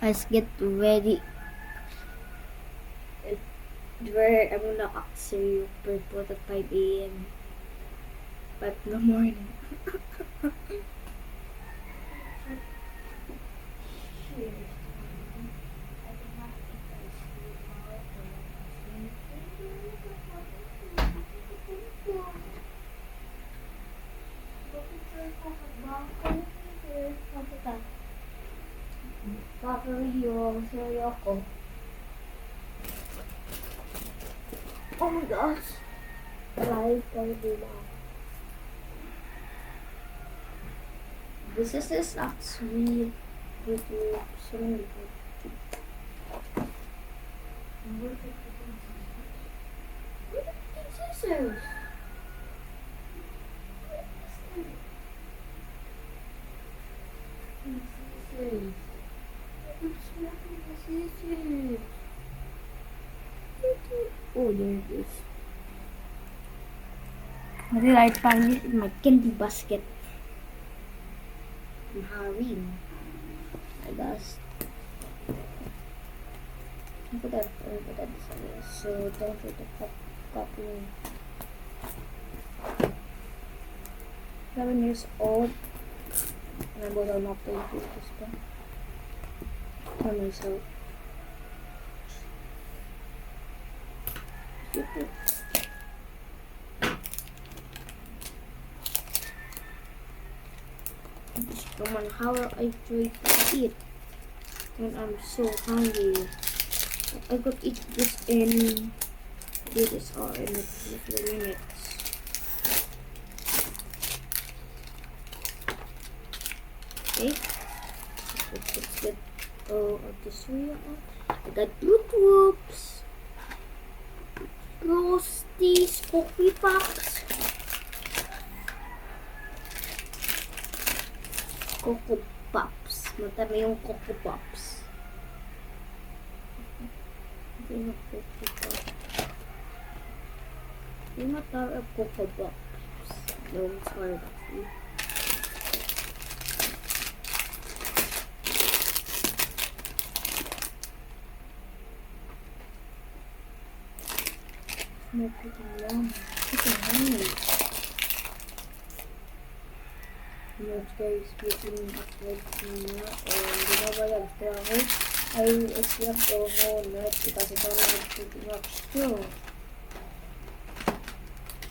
Let's get ready. Where I'm gonna ask you report at 5 a.m. 5 in the morning. Papariyo, seryo ako. Oh my gosh. Live Pilipinas. This is actually YouTube. So where did the scissors? Scissors. What's wrong with the scissors? Oh, there it is. What did I find it in my candy basket? I'm hurrying. I guess. I put that somewhere. So don't try to copy me. 7 years old. And I will not play with this one. For myself. Come on, how I try to eat when I'm so hungry. I could eat this in this or in a few minutes. Okay, let's get of the soya. I got Fruit Loops, Frosties, Coffee Pops, Coco Pops. Matami yung Coco Pops. Hindi na Coco Pops. Hindi na tawag Coco Pops. No, it's hard actually. Not pretty long. Pretty nice. Most guys speaking upload niya ginawa ko ay isip ko net kasi ito na nag-shooting up too.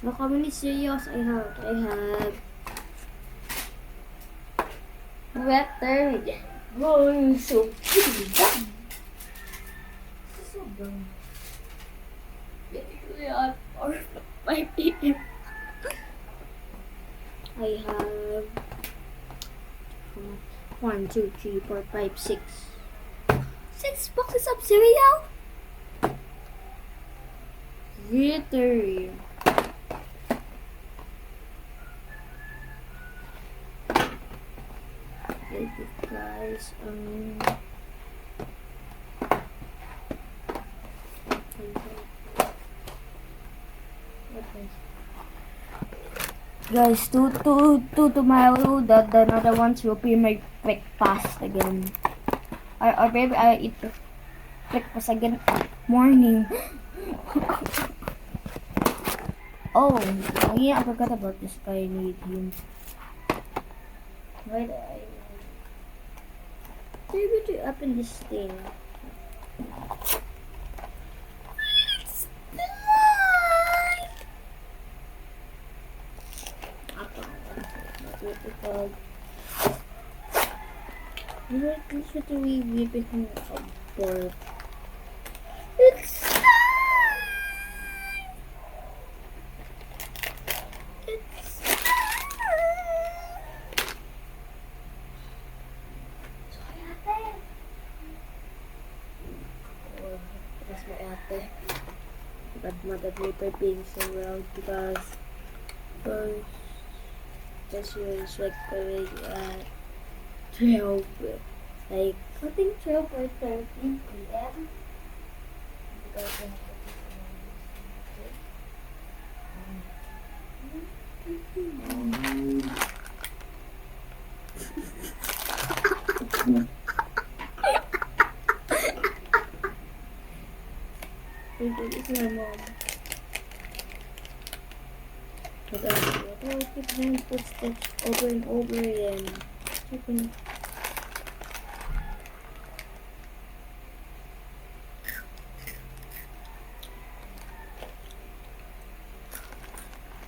Look how many serials I have. Better. Oh, so pretty. So dumb. Or 5 a.m. I have 1, 2, 3, 4, 5, 6. 6 boxes of cereal? Glittery. Thank you guys. Guys, to tomorrow, the another ones will be my breakfast again. Or maybe I eat breakfast again morning. Oh yeah, I forgot about this guy medium. Why did I maybe to open this thing? Because this should we whip it in a bowl. It's time! It's time! Sorry, ate. Oh, that's my ate. But mother later being so well because this was like already at 12, like I think 12 or 13 p.m. It's my mom. But I keep hearing footsteps over and over again. Checking.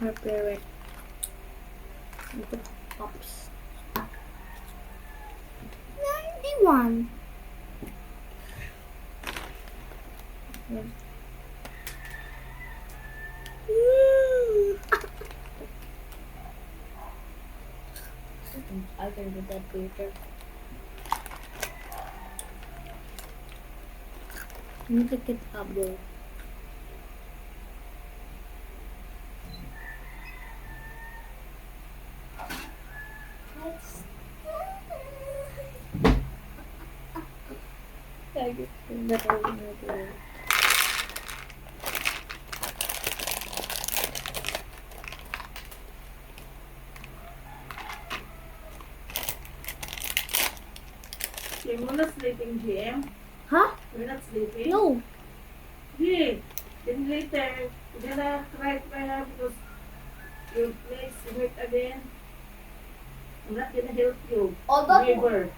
Her parent. With the pops. 91. Yeah. I can do that later. I need to get up though. I get that over there. You're not sleeping, GM? Huh? You're not sleeping? No. Yeah. Then later, you're gonna cry because your place hurt again. I'm not gonna help you. Although Neighbor.